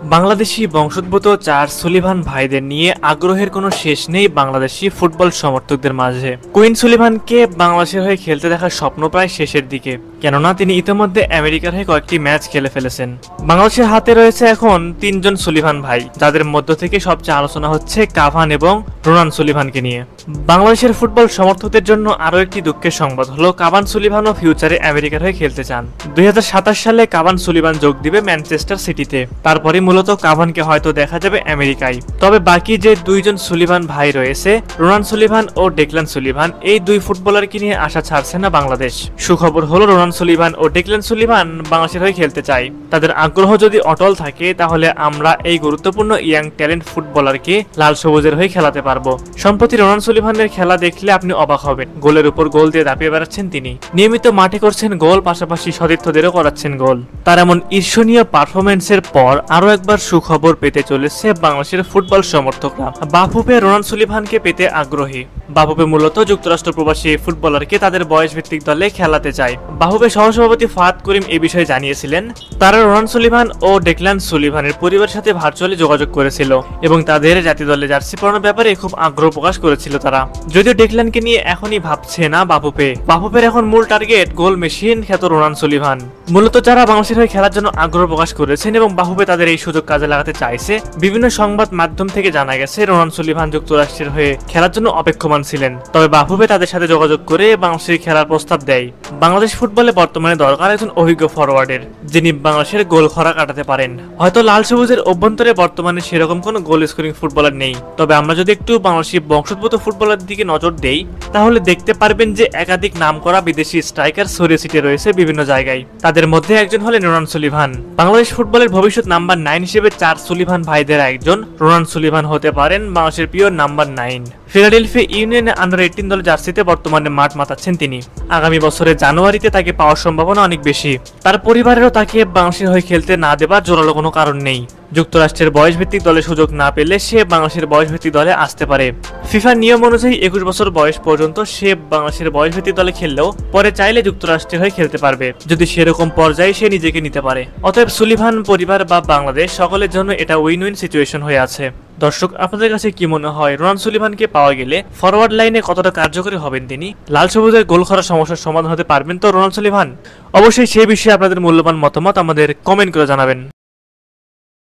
বাংলাদেশি বংশোদ্ভূত চার সুলিভান ভাইদের নিয়ে আগ্রহের কোনো শেষ নেই বাংলাদেশি ফুটবল সমর্থকদের মাঝে। কুইন সুলিভানকে বাংলাদেশের হয়ে খেলতে দেখার স্বপ্ন প্রায় শেষের দিকে, কেননা তিনি ইতিমধ্যে আমেরিকার হয়ে কয়েকটি ম্যাচ খেলে ফেলেছেন। বাংলাদেশের হাতে রয়েছে এখন তিনজন সুলিভান ভাই, যাদের মধ্য থেকে সবচেয়ে আলোচনা হচ্ছে কাভান এবং রোনান সুলিভানকে নিয়ে। বাংলাদেশের ফুটবল সমর্থকদের জন্য আরও একটি দুঃখের সংবাদ হলো কাভান সুলিভানও ফিউচারে আমেরিকার হয়ে খেলতে চান। 2027 সালে কাভান সুলিভান যোগ দিবে ম্যানচেস্টার সিটিতে, তারপরে মূলত কাভানকে হয়তো দেখা যাবে আমেরিকায়। তবে বাকি যে দুইজন সুলিভান ভাই রয়েছে, রোনান সুলিভান ও ডেকলান সুলিভান, এই দুই ফুটবলারকে নিয়ে আশা ছাড়ছে না বাংলাদেশ। সুখবর হলো রোনান সুলিভান ও ডেকলান সুলিভান বাংলাদেশের হয়ে খেলতে চায়। তাদের আগ্রহ যদি অটল থাকে তাহলে আমরা এই গুরুত্বপূর্ণ ইয়াং ট্যালেন্ট ফুটবলারকে লাল সবুজের হয়ে খেলাতে পারবো। সম্প্রতি রোনান সুলিভানের খেলা দেখলে আপনি অবাক হবেন। গোলের উপর গোল দিয়ে দাপিয়ে বেড়াচ্ছেন তিনি, নিয়মিত মাঠে করছেন গোল, পাশাপাশি সতীর্থদেরও করাচ্ছেন গোল। তার এমন ঈর্ষণীয় পারফরমেন্সের পর আরো একবার সুখবর পেতে চলেছে বাংলাদেশের ফুটবল সমর্থকরা। বাফুফে রোনান সুলিভানকে পেতে আগ্রহী। বাফুফে মূলত যুক্তরাষ্ট্র প্রবাসী ফুটবলারকে তাদের বয়স ভিত্তিক দলে খেলাতে চায়। বাফুফে সহসভাপতি ফাহাদ করিম এই বিষয়ে জানিয়েছিলেন, তারা রোনান সুলিভান ও ডেকলান সুলিভানের পরিবারের সাথে ভার্চুয়ালি যোগাযোগ করেছিল এবং তাদের জাতীয় দলে জার্সি পরানোর ব্যাপারে খুব আগ্রহ প্রকাশ করেছিল তারা। যদিও ডেকলানকে নিয়ে এখনই ভাবছে না বাফুফে। বাফুফের এখন মূল টার্গেট গোল মেশিন খ্যাত রোনান সুলিভান। মূলত যারা বাংলাদেশের হয়ে খেলার জন্য আগ্রহ প্রকাশ করেছেন এবং বাফুফে তাদের এই সুযোগ কাজে লাগাতে চাইছে। বিভিন্ন সংবাদ মাধ্যম থেকে জানা গেছে রোনান সুলিভান যুক্তরাষ্ট্রের হয়ে খেলার জন্য অপেক্ষমান ছিলেন, তবে বাফুফে তাদের সাথে যোগাযোগ করে বাংলাদেশের খেলার প্রস্তাব দেয়। বাংলাদেশ ফুটবলে বর্তমানে দরকার একজন অভিজ্ঞ ফরওয়ার্ডের, যিনি বাংলাদেশের গোল খরা কাটাতে পারেন। হয়তো লাল সবুজের অভ্যন্তরে বর্তমানে সেরকম কোনো গোল স্কোরিং ফুটবলার নেই, তবে আমরা যদি একটু বাংলাদেশি বংশোদ্ভূত ফুটবলার দিকে নজর দেই তাহলে দেখতে পারবেন যে একাধিক নামকরা বিদেশি স্ট্রাইকার ছড়িয়ে ছিটিয়ে রয়েছে বিভিন্ন জায়গায়। তাদের মধ্যে একজন হলেন রোনান সুলিভান। বাংলাদেশ ফুটবলের ভবিষ্যৎ নাম্বার 9 হিসেবে চার সুলিভান ভাইদের একজন রোনান সুলিভান হতে পারেন বাংলাদেশের প্রিয় নাম্বার 9। ফিলাডেলফিয়া ইউনিয়নে আন্ডার 18 দল জার্সিতে বর্তমানে মাঠ মাতাচ্ছেন তিনি। আগামী বছরের জানুয়ারিতে তাকে পাওয়ার সম্ভাবনা অনেক বেশি। তার পরিবারেরও তাকে বাংলাদেশের হয়ে খেলতে না দেবার জোরালো কোনো কারণ নেই। যুক্তরাষ্ট্রের বয়সভিত্তিক দলে সুযোগ না পেলে সে বাংলাদেশের বয়সভিত্তিক দলে আসতে পারে। ফিফার নিয়ম অনুযায়ী 21 বছর বয়স পর্যন্ত সে বাংলাদেশের বয়সভিত্তিক দলে খেললেও পরে চাইলে যুক্তরাষ্ট্রের হয়ে খেলতে পারবে, যদি সেরকম পর্যায়ে সে নিজেকে নিতে পারে। অতএব সুলিভান পরিবার বা বাংলাদেশ সকলের জন্য এটা উইন উইন সিচুয়েশন হয়ে আছে। দর্শক, আপনাদের কাছে কি মনে হয় রোনান সুলিভানকে পাওয়া গেলে ফরওয়ার্ড লাইনে কতটা কার্যকরী হবেন তিনি? লাল সবুজের গোল করা সমস্যার সমাধান হতে পারবেন তো রোনান সুলিভান? অবশ্যই সেই বিষয়ে আপনাদের মূল্যবান মতামত আমাদের কমেন্ট করে জানাবেন।